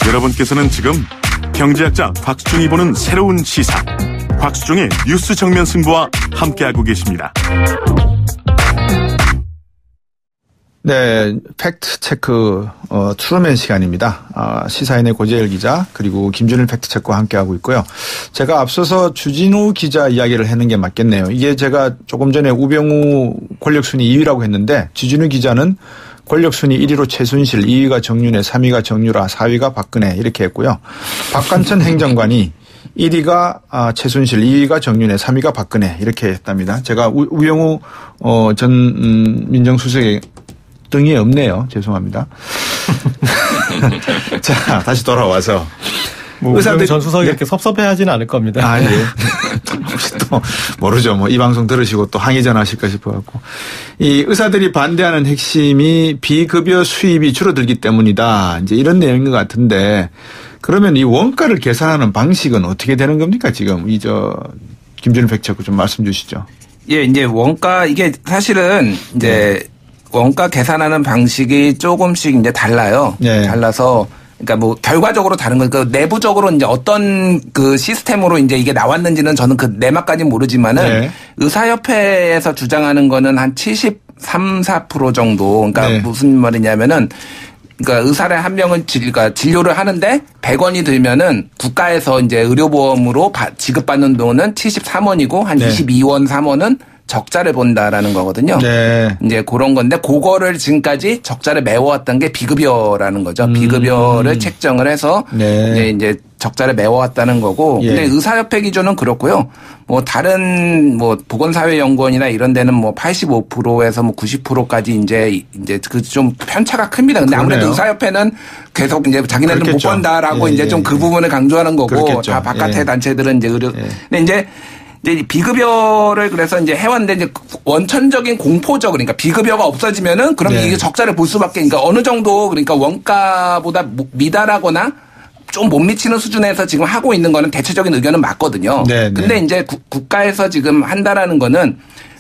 여러분께서는 지금 경제학자 곽수중이 보는 새로운 시사, 곽수중의 뉴스 정면 승부와 함께하고 계십니다. 네, 팩트체크 트루맨 시간입니다. 시사인의 고재열 기자 그리고 김준일 팩트체크와 함께하고 있고요. 제가 앞서서 주진우 기자 이야기를 하는 게 맞겠네요. 이게 제가 조금 전에 우병우 권력순위 2위라고 했는데 주진우 기자는 권력순위 1위로 최순실, 2위가 정윤회, 3위가 정유라, 4위가 박근혜 이렇게 했고요. 박관천 행정관이 1위가 최순실, 2위가 정윤회, 3위가 박근혜 이렇게 했답니다. 제가 우병우 전 민정수석의 등이 없네요. 죄송합니다. 자, 다시 돌아와서. 의사들 전 수석이 이렇게 섭섭해하지는 않을 겁니다. 아, 예. 혹시 또 모르죠. 뭐 이 방송 들으시고 또 항의 전하실까 싶어갖고. 이 의사들이 반대하는 핵심이 비급여 수입이 줄어들기 때문이다. 이제 이런 내용인 것 같은데 그러면 이 원가를 계산하는 방식은 어떻게 되는 겁니까? 지금 김준일 팩트체크 좀 말씀 주시죠. 예, 이제 원가 이게 사실은 이제 원가 계산하는 방식이 조금씩 이제 달라요. 네. 달라서 그러니까 뭐 결과적으로 다른 거니까 내부적으로 이제 어떤 그 시스템으로 이제 이게 나왔는지는 저는 그 내막까지는 모르지만은 네. 의사협회에서 주장하는 거는 한 73~4% 정도. 그러니까 네. 무슨 말이냐면은 그러니까 의사를 한 명은 그러니까 진료를 하는데 100원이 들면은 국가에서 이제 의료보험으로 지급받는 돈은 73원이고 한 네. 22원, 3원은 적자를 본다라는 거거든요. 네. 이제 그런 건데 그거를 지금까지 적자를 메워왔던 게 비급여라는 거죠. 비급여를 책정을 해서 네. 이제 적자를 메워왔다는 거고. 예. 근데 의사협회 기준은 그렇고요. 뭐 다른 뭐 보건사회연구원이나 이런 데는 뭐 85%에서 뭐 90%까지 이제 그 좀 편차가 큽니다. 근데 그러네요. 아무래도 의사협회는 계속 이제 자기네는 그렇겠죠. 못 번다라고 예, 이제 좀 그 부분을 강조하는 거고. 그렇겠죠. 다 바깥의 단체들은 이제 근데 이제 비급여를 그래서 이제 해왔는데 이제 원천적인 공포적 그러니까 비급여가 없어지면은 그럼 네. 이게 적자를 볼 수밖에 그러니까 어느 정도 그러니까 원가보다 미달하거나 좀 못 미치는 수준에서 지금 하고 있는 거는 대체적인 의견은 맞거든요. 네, 근데 네. 이제 국가에서 지금 한다라는 거는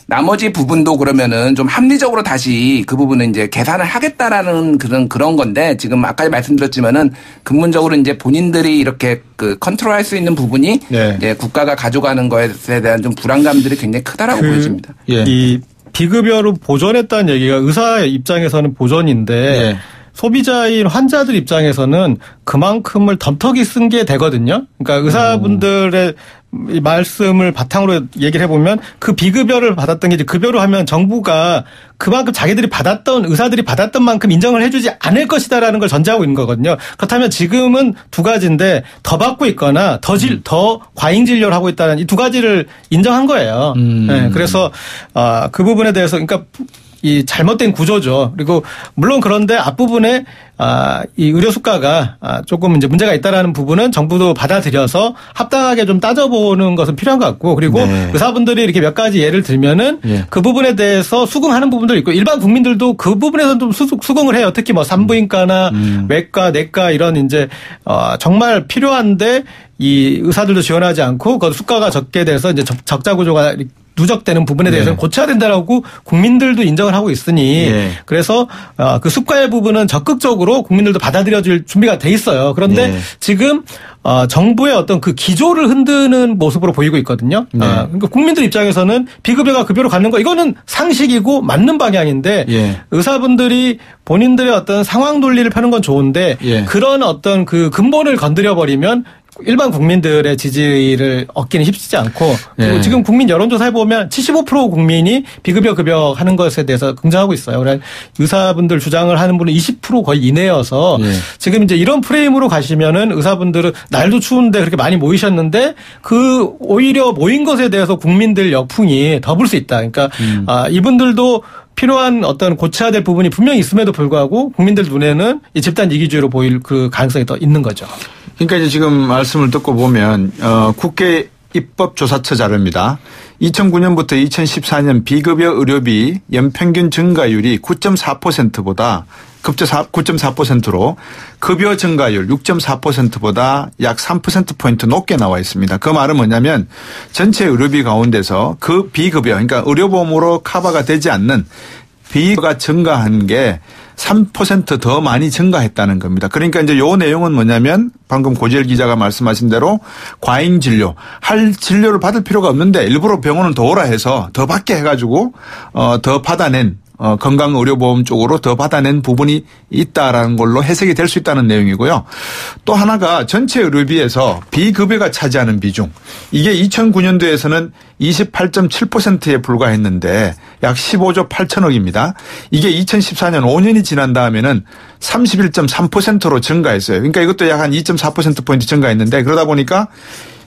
나머지 부분도 그러면은 좀 합리적으로 다시 그 부분은 이제 계산을 하겠다라는 그런 건데 지금 아까 말씀드렸지만은 근본적으로 이제 본인들이 이렇게 그 컨트롤할 수 있는 부분이 네. 이제 국가가 가져가는 것에 대한 좀 불안감들이 굉장히 크다라고 보여집니다. 예. 이 비급여로 보전했다는 얘기가 의사 입장에서는 보전인데 예. 소비자인 환자들 입장에서는 그만큼을 덤터기 쓴 게 되거든요. 그러니까 의사분들의 이 말씀을 바탕으로 얘기를 해보면 그 비급여를 받았던 게 이제 급여로 하면 정부가 그만큼 자기들이 받았던 의사들이 받았던 만큼 인정을 해주지 않을 것이다라는 걸 전제하고 있는 거거든요. 그렇다면 지금은 두 가지인데 더 받고 있거나 더 과잉 진료를 하고 있다는 이 두 가지를 인정한 거예요. 네, 그래서 그 부분에 대해서 그러니까 이 잘못된 구조죠. 그리고 물론 그런데 앞부분에 이 의료 수가가 조금 이제 문제가 있다라는 부분은 정부도 받아들여서 합당하게 좀 따져보는 것은 필요한 것 같고 그리고 네. 의사분들이 이렇게 몇 가지 예를 들면은 네. 그 부분에 대해서 수긍하는 부분도 있고 일반 국민들도 그 부분에서는 좀 수긍을 해요. 특히 뭐 산부인과나 외과, 내과 이런 이제 정말 필요한데 이 의사들도 지원하지 않고 그 수가가 적게 돼서 이제 적자 구조가 누적되는 부분에 대해서는 네. 고쳐야 된다라고 국민들도 인정을 하고 있으니 네. 그래서 그 수가의 부분은 적극적으로 국민들도 받아들여줄 준비가 돼 있어요. 그런데 네. 지금 정부의 어떤 그 기조를 흔드는 모습으로 보이고 있거든요. 네. 그러니까 국민들 입장에서는 비급여가 급여로 가는 거 이거는 상식이고 맞는 방향인데 네. 의사분들이 본인들의 어떤 상황 논리를 펴는 건 좋은데 네. 그런 어떤 그 근본을 건드려 버리면 일반 국민들의 지지를 얻기는 쉽지 않고 그리고 네. 지금 국민 여론조사에 보면 75% 국민이 비급여 급여하는 것에 대해서 긍정하고 있어요. 그래서 의사분들 주장을 하는 분은 20% 거의 이내여서 네. 지금 이제 이런 프레임으로 가시면은 의사분들은 날도 추운데 그렇게 많이 모이셨는데 그 오히려 모인 것에 대해서 국민들 역풍이 더 불 수 있다. 그러니까 이분들도 필요한 어떤 고쳐야 될 부분이 분명히 있음에도 불구하고 국민들 눈에는 이 집단 이기주의로 보일 그 가능성이 더 있는 거죠. 그러니까 이제 지금 말씀을 듣고 보면 국회 입법조사처 자료입니다. 2009년부터 2014년 비급여 의료비 연평균 증가율이 9.4%보다 급저 9.4%로 급여 증가율 6.4%보다 약 3%포인트 높게 나와 있습니다. 그 말은 뭐냐면 전체 의료비 가운데서 그 비급여 그러니까 의료보험으로 커버가 되지 않는 비급여가 증가한 게 3% 더 많이 증가했다는 겁니다. 그러니까 이제 요 내용은 뭐냐면 방금 고재열 기자가 말씀하신 대로 과잉 진료, 할 진료를 받을 필요가 없는데 일부러 병원은 더 오라 해서 더 받게 해가지고 더 받아낸 건강의료보험 쪽으로 더 받아낸 부분이 있다라는 걸로 해석이 될 수 있다는 내용이고요. 또 하나가 전체 의료비에서 비급여가 차지하는 비중. 이게 2009년도에서는 28.7%에 불과했는데 약 15조 8천억입니다. 이게 2014년 5년이 지난 다음에는 31.3%로 증가했어요. 그러니까 이것도 약 한 2.4%포인트 증가했는데 그러다 보니까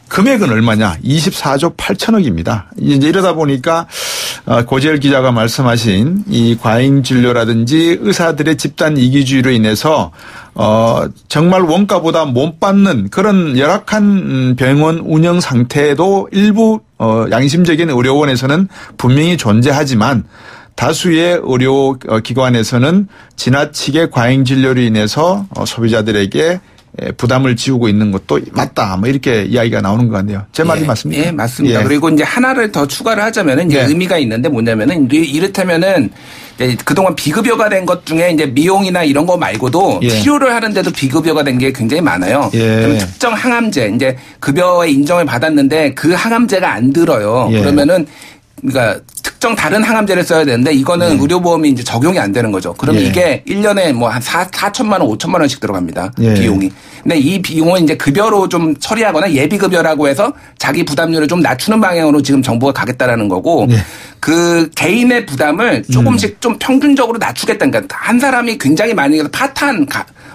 금액은 얼마냐? 24조 8천억입니다. 이제 이러다 보니까 고재열 기자가 말씀하신 이 과잉 진료라든지 의사들의 집단 이기주의로 인해서 정말 원가보다 못 받는 그런 열악한 병원 운영 상태도 일부 양심적인 의료원에서는 분명히 존재하지만 다수의 의료기관에서는 지나치게 과잉 진료로 인해서 소비자들에게 부담을 지우고 있는 것도 맞다. 뭐 이렇게 이야기가 나오는 것 같네요. 제 말이 맞습니까? 예, 맞습니다. 예. 그리고 이제 하나를 더 추가를 하자면은 이제 의미가 있는데 뭐냐면은 이를테면은 그동안 비급여가 된 것 중에 이제 미용이나 이런 거 말고도 치료를 하는데도 비급여가 된 게 굉장히 많아요. 특정 항암제 이제 급여에 인정을 받았는데 그 항암제가 안 들어요. 그러면은 그러니까 특정 다른 항암제를 써야 되는데 이거는 의료보험이 이제 적용이 안 되는 거죠. 그러면 이게 1년에 뭐 한 4천만 원, 5천만 원씩 들어갑니다. 비용이. 근데 이 비용은 이제 급여로 좀 처리하거나 예비급여라고 해서 자기 부담률을 좀 낮추는 방향으로 지금 정부가 가겠다라는 거고 그 개인의 부담을 조금씩 좀 평균적으로 낮추겠다는 그러니까 한 사람이 굉장히 많이 해서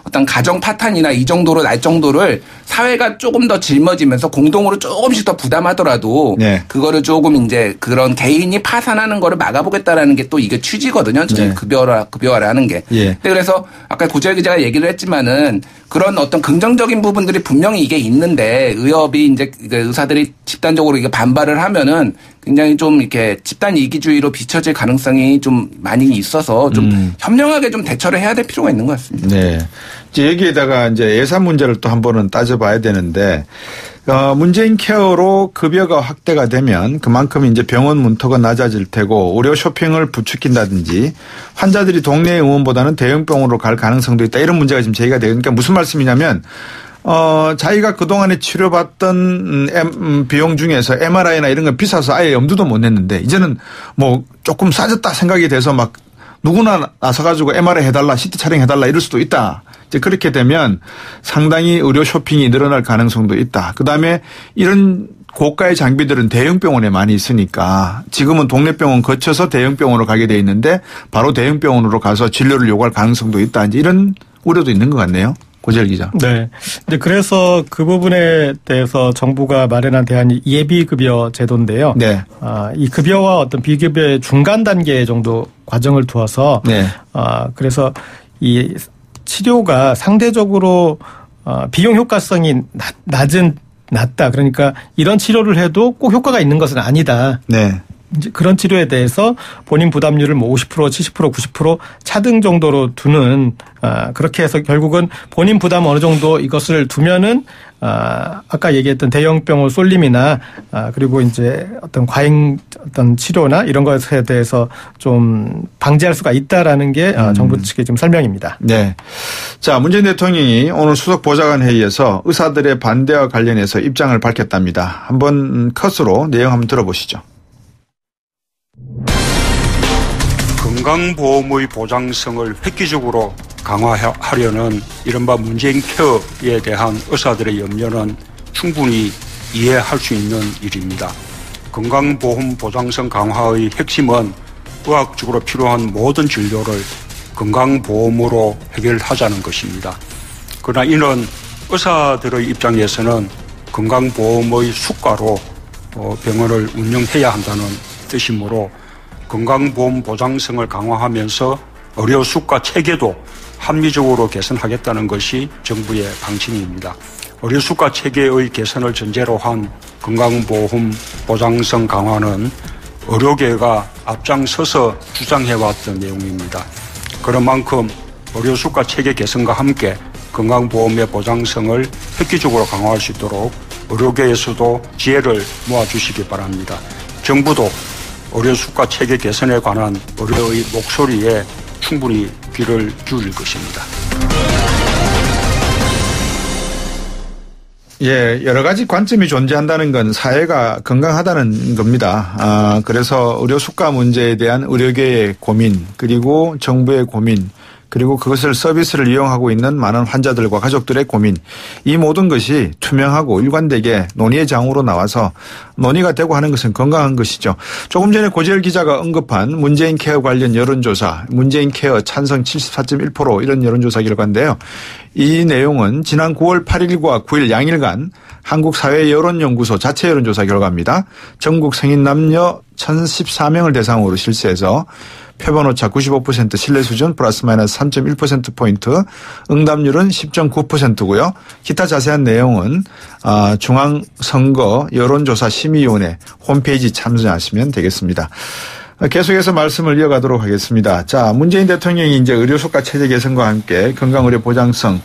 어떤 가정 파탄이나 이 정도로 날 정도를 사회가 조금 더 짊어지면서 공동으로 조금씩 더 부담하더라도 그거를 조금 이제 그런 개인이 파산하는 거를 막아보겠다라는 게 또 이게 취지거든요. 저희 급여화를 하는 게. 근데 그래서 아까 고재열 기자가 얘기를 했지만은 그런 어떤 긍정적인 부분들이 분명히 이게 있는데 의협이 이제 의사들이 집단적으로 이게 반발을 하면은 굉장히 좀 이렇게 집단 이기주의로 비춰질 가능성이 좀 많이 있어서 좀 현명하게 좀 대처를 해야 될 필요가 있는 것 같습니다. 네. 이제 여기에다가 이제 예산 문제를 또 한 번은 따져봐야 되는데 문재인 케어로 급여가 확대가 되면 그만큼 이제 병원 문턱은 낮아질 테고 의료 쇼핑을 부추긴다든지 환자들이 동네 의원보다는 대형 병원으로 갈 가능성도 있다. 이런 문제가 지금 제기가 되니까 그러니까 무슨 말씀이냐면 자기가 그동안에 치료받던 비용 중에서 MRI나 이런 거 비싸서 아예 염두도 못 냈는데 이제는 뭐 조금 싸졌다 생각이 돼서 막 누구나 나서가지고 MRI 해달라, CT 촬영해달라 이럴 수도 있다. 이제 그렇게 되면 상당히 의료 쇼핑이 늘어날 가능성도 있다. 그다음에 이런 고가의 장비들은 대형 병원에 많이 있으니까 지금은 동네 병원 거쳐서 대형 병원으로 가게 돼 있는데 바로 대형 병원으로 가서 진료를 요구할 가능성도 있다. 이제 이런 우려도 있는 것 같네요. 고재열 기자. 네. 이제 그래서 그 부분에 대해서 정부가 마련한 대안이 예비급여 제도인데요. 네. 이 급여와 어떤 비급여의 중간 단계 정도 과정을 두어서 그래서 이 치료가 상대적으로 비용 효과성이 낮다. 그러니까 이런 치료를 해도 꼭 효과가 있는 것은 아니다. 네. 이제 그런 치료에 대해서 본인 부담률을 뭐 50%, 70%, 90% 차등 정도로 두는 그렇게 해서 결국은 본인 부담 어느 정도 이것을 두면은 아까 얘기했던 대형 병원 쏠림이나 그리고 이제 어떤 과잉 어떤 치료나 이런 것에 대해서 좀 방지할 수가 있다라는 게 정부 측의 지금 설명입니다. 네. 자, 문재인 대통령이 오늘 수석 보좌관 회의에서 의사들의 반대와 관련해서 입장을 밝혔답니다. 한번 컷으로 내용 한번 들어보시죠. 건강보험의 보장성을 획기적으로 강화하려는 이른바 문재인 케어에 대한 의사들의 염려는 충분히 이해할 수 있는 일입니다. 건강보험 보장성 강화의 핵심은 의학적으로 필요한 모든 진료를 건강보험으로 해결하자는 것입니다. 그러나 이는 의사들의 입장에서는 건강보험의 수가로 병원을 운영해야 한다는 뜻이므로 건강보험 보장성을 강화하면서 의료 수가 체계도 합리적으로 개선하겠다는 것이 정부의 방침입니다. 의료 수가 체계의 개선을 전제로 한 건강보험 보장성 강화는 의료계가 앞장서서 주장해왔던 내용입니다. 그런 만큼 의료 수가 체계 개선과 함께 건강보험의 보장성을 획기적으로 강화할 수 있도록 의료계에서도 지혜를 모아주시기 바랍니다. 정부도 의료 수가 체계 개선에 관한 의료의 목소리에 충분히 기회를 줄 것입니다. 예, 여러 가지 관점이 존재한다는 건 사회가 건강하다는 겁니다. 그래서 의료 수가 문제에 대한 의료계의 고민, 그리고 정부의 고민, 그리고 그것을 서비스를 이용하고 있는 많은 환자들과 가족들의 고민, 이 모든 것이 투명하고 일관되게 논의의 장으로 나와서 논의가 되고 하는 것은 건강한 것이죠. 조금 전에 고재열 기자가 언급한 문재인 케어 관련 여론조사, 문재인 케어 찬성 74.1% 이런 여론조사 결과인데요. 이 내용은 지난 9월 8일과 9일 양일간 한국사회여론연구소 자체 여론조사 결과입니다. 전국 성인 남녀 1,014명을 대상으로 실시해서 표본오차 95% 신뢰 수준 플러스 마이너스 3.1%포인트, 응답률은 10.9%고요. 기타 자세한 내용은 중앙선거 여론조사 심의위원회 홈페이지 참조하시면 되겠습니다. 계속해서 말씀을 이어가도록 하겠습니다. 자, 문재인 대통령이 이제 의료수가 체제 개선과 함께 건강의료 보장성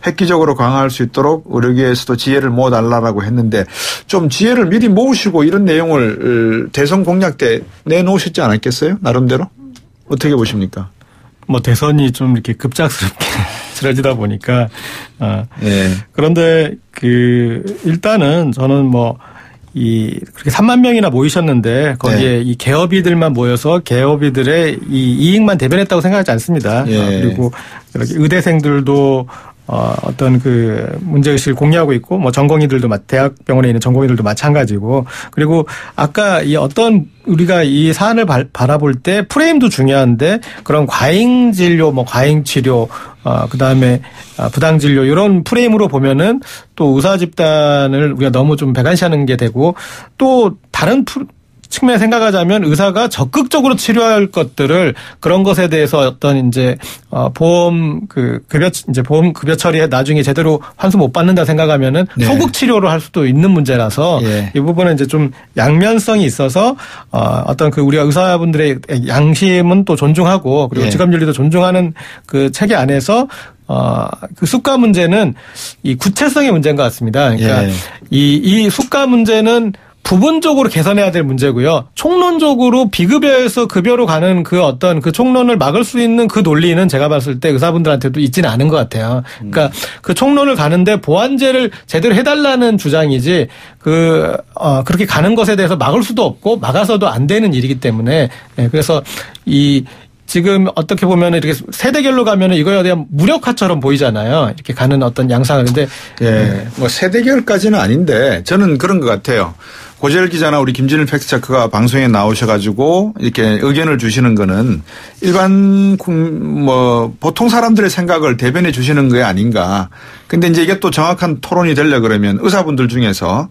획기적으로 강화할 수 있도록 의료계에서도 지혜를 모아달라고 했는데 좀 지혜를 미리 모으시고 이런 내용을 대선 공약 때 내놓으셨지 않았겠어요? 나름대로? 어떻게 보십니까? 뭐 대선이 좀 이렇게 급작스럽게 치러지다 보니까 네. 그런데 일단은 저는 그렇게 3만 명이나 모이셨는데 거기에 네. 이 개업이들만 모여서 개업이들의 이 이익만 대변했다고 생각하지 않습니다. 네. 그리고 이렇게 의대생들도 어떤 문제의식을 공유하고 있고, 전공의들도, 대학병원에 있는 전공의들도 마찬가지고, 그리고 아까 우리가 이 사안을 바라볼 때 프레임도 중요한데, 그런 과잉 진료, 과잉 치료, 그 다음에 부당 진료, 이런 프레임으로 보면은 또 의사 집단을 우리가 너무 좀 배관시하는 게 되고, 또 다른 측면에 생각하자면 의사가 적극적으로 치료할 것들을 그런 것에 대해서 어떤 보험 보험 급여 처리에 나중에 제대로 환수 못 받는다 생각하면은 네. 소극 치료로 할 수도 있는 문제라서 네. 이 부분은 좀 양면성이 있어서 어떤 우리가 의사분들의 양심은 또 존중하고 그리고 네. 직업윤리도 존중하는 그 체계 안에서 수가 문제는 이 구체성의 문제인 것 같습니다. 그러니까 네. 이 수가 문제는 부분적으로 개선해야 될 문제고요. 총론적으로 비급여에서 급여로 가는 그 총론을 막을 수 있는 그 논리는 제가 봤을 때 의사분들한테도 있지는 않은 것 같아요. 그러니까 그 총론을 가는데 보완제를 제대로 해달라는 주장이지 그렇게 가는 것에 대해서 막을 수도 없고 막아서도 안 되는 일이기 때문에 그래서 지금 어떻게 보면 이렇게 세대결로 가면은 이거에 대한 무력화처럼 보이잖아요. 이렇게 가는 어떤 양상을. 근데 세대결까지는 아닌데 저는 그런 것 같아요. 고재열 기자나 우리 김진일 팩트체크가 방송에 나오셔가지고 이렇게 의견을 주시는 거는 일반 보통 사람들의 생각을 대변해 주시는 게 아닌가. 근데 이제 이게 또 정확한 토론이 되려 그러면 의사분들 중에서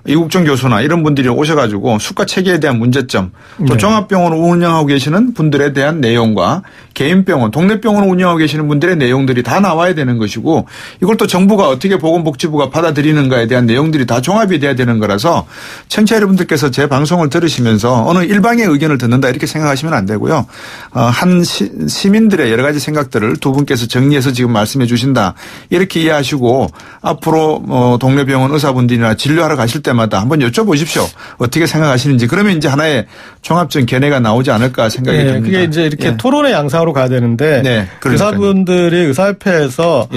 이국정 교수나 이런 분들이 오셔가지고 수가 체계에 대한 문제점, 또 네. 종합병원을 운영하고 계시는 분들에 대한 내용과 개인병원, 동네병원을 운영하고 계시는 분들의 내용들이 다 나와야 되는 것이고 이걸 또 정부가 어떻게 보건복지부가 받아들이는가에 대한 내용들이 다 종합이 돼야 되는 거라서 청취자 여러분들께서 제 방송을 들으시면서 어느 일방의 의견을 듣는다 이렇게 생각하시면 안 되고요. 한 시민들의 여러 가지 생각들을 두 분께서 정리해서 지금 말씀해 주신다 이렇게 이해하시고 앞으로 동네병원 의사분들이나 진료하러 가실 때 마다 한번 여쭤보십시오. 어떻게 생각하시는지. 그러면 이제 하나의 종합적인 견해가 나오지 않을까 생각이 듭니다. 그게 이제 이렇게 토론의 양상으로 가야 되는데 의사분들이 의사협회에서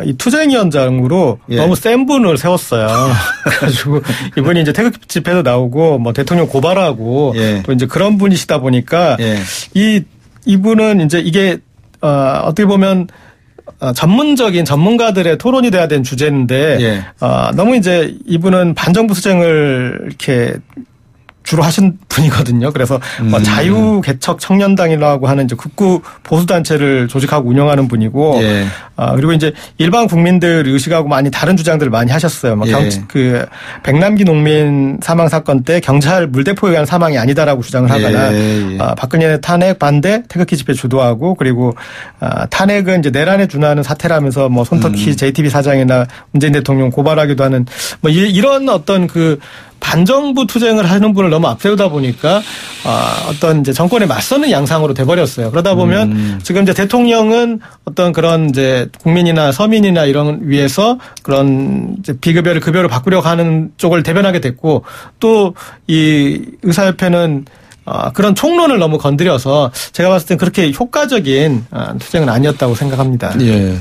이 투쟁위원장으로 너무 센 분을 세웠어요. 그래가지고 이분이 이제 태극 집회도 나오고 대통령 고발하고 또 이제 그런 분이시다 보니까 이분은 이제 이게 어떻게 보면 전문적인 전문가들의 토론이 돼야 되는 주제인데 너무 이제 이분은 반정부 수쟁을 이렇게 주로 하신 분이거든요. 그래서 자유개척 청년당이라고 하는 이제 극우 보수단체를 조직하고 운영하는 분이고, 그리고 이제 일반 국민들 의식하고 많이 다른 주장들을 많이 하셨어요. 백남기 농민 사망 사건 때 경찰 물대포에 의한 사망이 아니다라고 주장을 하거나, 박근혜 탄핵 반대 태극기 집회 주도하고, 그리고 탄핵은 이제 내란에 준하는 사태라면서 손터키 JTB 사장이나 문재인 대통령 고발하기도 하는 이런 어떤 반정부 투쟁을 하는 분을 너무 앞세우다 보니까 어떤 이제 정권에 맞서는 양상으로 돼버렸어요. 그러다 보면 지금 이제 대통령은 어떤 그런 이제 국민이나 서민이나 이런 위해서 그런 이제 비급여를 급여로 바꾸려고 하는 쪽을 대변하게 됐고 또 이 의사협회는 그런 총론을 너무 건드려서 제가 봤을 땐 그렇게 효과적인 투쟁은 아니었다고 생각합니다. 예.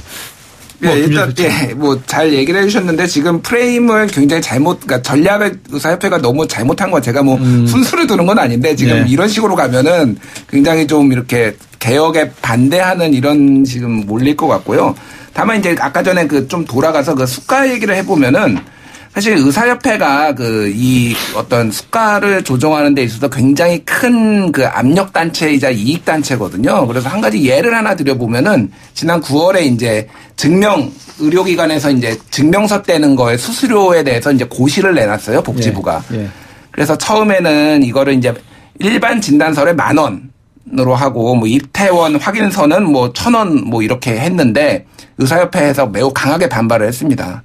예, 일단, 뭐, 잘 얘기를 해주셨는데, 지금 프레임을 굉장히 그러니까 전략을 의사협회가 너무 잘못한 건 제가 뭐, 순수를 두는 건 아닌데, 지금 이런 식으로 가면은 굉장히 좀 이렇게 개혁에 반대하는 이런 지금 몰릴 것 같고요. 다만 이제 아까 전에 좀 돌아가서 수가 얘기를 해보면은, 사실 의사협회가 이 어떤 수가를 조정하는 데 있어서 굉장히 큰 압력단체이자 이익단체거든요. 그래서 한 가지 예를 하나 드려보면은 지난 9월에 이제 의료기관에서 이제 증명서 떼는 거에 수수료에 대해서 이제 고시를 내놨어요. 복지부가. 예. 그래서 처음에는 이거를 이제 일반 진단서를 10,000원으로 하고 뭐 입퇴원 확인서는 뭐 1,000원 뭐 이렇게 했는데 의사협회에서 매우 강하게 반발을 했습니다.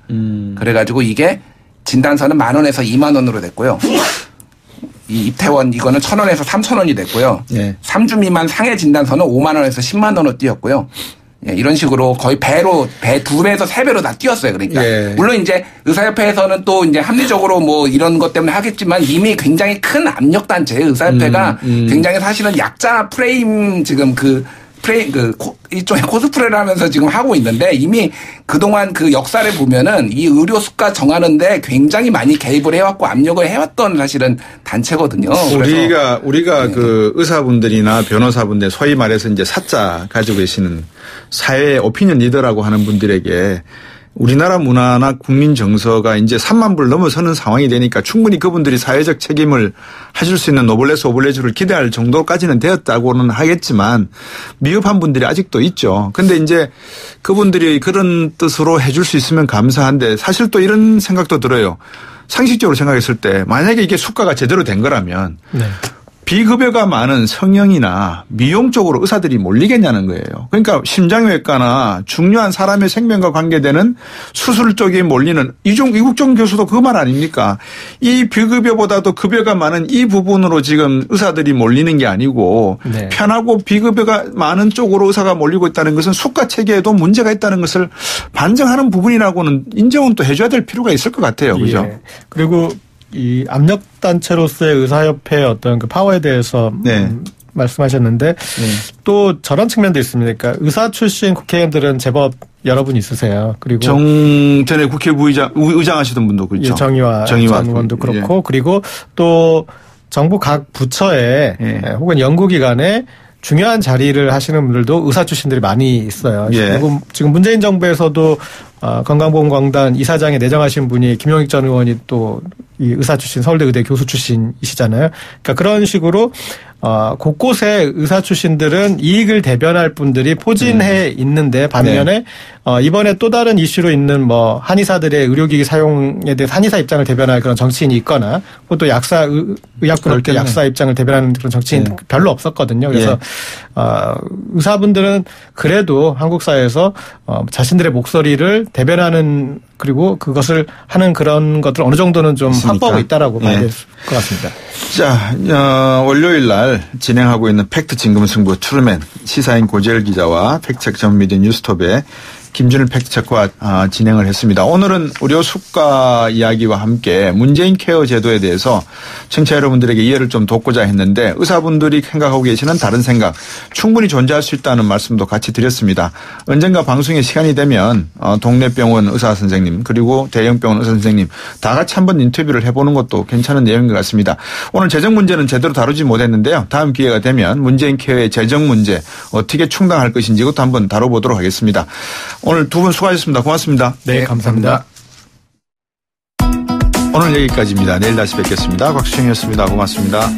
그래가지고 이게 진단서는 10,000원에서 20,000원으로 됐고요. 이 입퇴원 이거는 1,000원에서 3,000원이 됐고요. 예. 3주 미만 상해 진단서는 50,000원에서 100,000원으로 뛰었고요. 예, 이런 식으로 거의 2배에서 3배로 다 뛰었어요. 그러니까. 예. 물론 이제 의사협회에서는 또 이제 합리적으로 뭐 이런 것 때문에 하겠지만 이미 굉장히 큰 압력단체예요. 의사협회가 굉장히 사실은 약자 프레임 지금 일종의 코스프레를 하면서 지금 하고 있는데 이미 그동안 역사를 보면은 이 의료 수가 정하는데 굉장히 많이 개입을 해왔고 압력을 해왔던 사실은 단체거든요. 우리가 네. 의사분들이나 변호사분들 소위 말해서 이제 사자 가지고 계시는 사회 오피니언 리더라고 하는 분들에게 우리나라 문화나 국민 정서가 이제 3만 불 넘어서는 상황이 되니까 충분히 그분들이 사회적 책임을 해줄 수 있는 노블레스 오블레주를 기대할 정도까지는 되었다고는 하겠지만 미흡한 분들이 아직도 있죠. 근데 이제 그분들이 그런 뜻으로 해줄 수 있으면 감사한데 사실 또 이런 생각도 들어요. 상식적으로 생각했을 때 만약에 이게 수가가 제대로 된 거라면 네. 비급여가 많은 성형이나 미용 쪽으로 의사들이 몰리겠냐는 거예요. 그러니까 심장외과나 중요한 사람의 생명과 관계되는 수술 쪽에 몰리는 이국종 교수도 그 말 아닙니까? 이 비급여보다도 급여가 많은 이 부분으로 지금 의사들이 몰리는 게 아니고 네. 편하고 비급여가 많은 쪽으로 의사가 몰리고 있다는 것은 수가 체계에도 문제가 있다는 것을 반증하는 부분이라고는 인정은 또 해줘야 될 필요가 있을 것 같아요. 그죠? 예. 그리고 이 압력단체로서의 의사협회의 어떤 파워에 대해서 네. 말씀하셨는데 또 저런 측면도 있습니다. 그러니까 의사 출신 국회의원들은 제법 여러분 있으세요. 그리고 전에 국회부 의장 하시던 분도 그렇죠. 예, 정의화 전 의원도 그렇고 예. 그리고 또 정부 각 부처에 혹은 연구기관에 중요한 자리를 하시는 분들도 의사 출신들이 많이 있어요. 예. 그리고 지금 문재인 정부에서도 건강보험공단 이사장에 내정하신 분이 김용익 전 의원이 또 이 의사 출신 서울대 의대 교수 출신이시잖아요. 그러니까 그런 식으로 곳곳에 의사 출신들은 이익을 대변할 분들이 포진해 있는데 반면에 이번에 또 다른 이슈로 있는 뭐 한의사들의 의료기기 사용에 대해 한의사 입장을 대변할 그런 정치인이 있거나 또 의학분업계 약사 입장을 대변하는 그런 정치인 별로 없었거든요. 그래서 의사분들은 그래도 한국 사회에서 자신들의 목소리를 대변하는 그리고 그것을 하는 그런 것들 어느 정도는 좀 확보하고 있다라고 봐야 될 것 같습니다. 자, 월요일 날 진행하고 있는 팩트 진검승부 트루맨 시사인 고재열 기자와 팩트체크 전문미디어 뉴스톱의 김준일 팩트체크와 진행을 했습니다. 오늘은 의료 수가 이야기와 함께 문재인 케어 제도에 대해서 청취자 여러분들에게 이해를 좀 돕고자 했는데 의사분들이 생각하고 계시는 다른 생각 충분히 존재할 수 있다는 말씀도 같이 드렸습니다. 언젠가 방송에 시간이 되면 동네 병원 의사 선생님 그리고 대형 병원 의사 선생님 다 같이 한번 인터뷰를 해보는 것도 괜찮은 내용인 것 같습니다. 오늘 재정 문제는 제대로 다루지 못했는데요. 다음 기회가 되면 문재인 케어의 재정 문제 어떻게 충당할 것인지 이것도 한번 다뤄보도록 하겠습니다. 오늘 두 분 수고하셨습니다. 고맙습니다. 네, 감사합니다. 오늘 여기까지입니다. 내일 다시 뵙겠습니다. 곽수영이었습니다. 고맙습니다.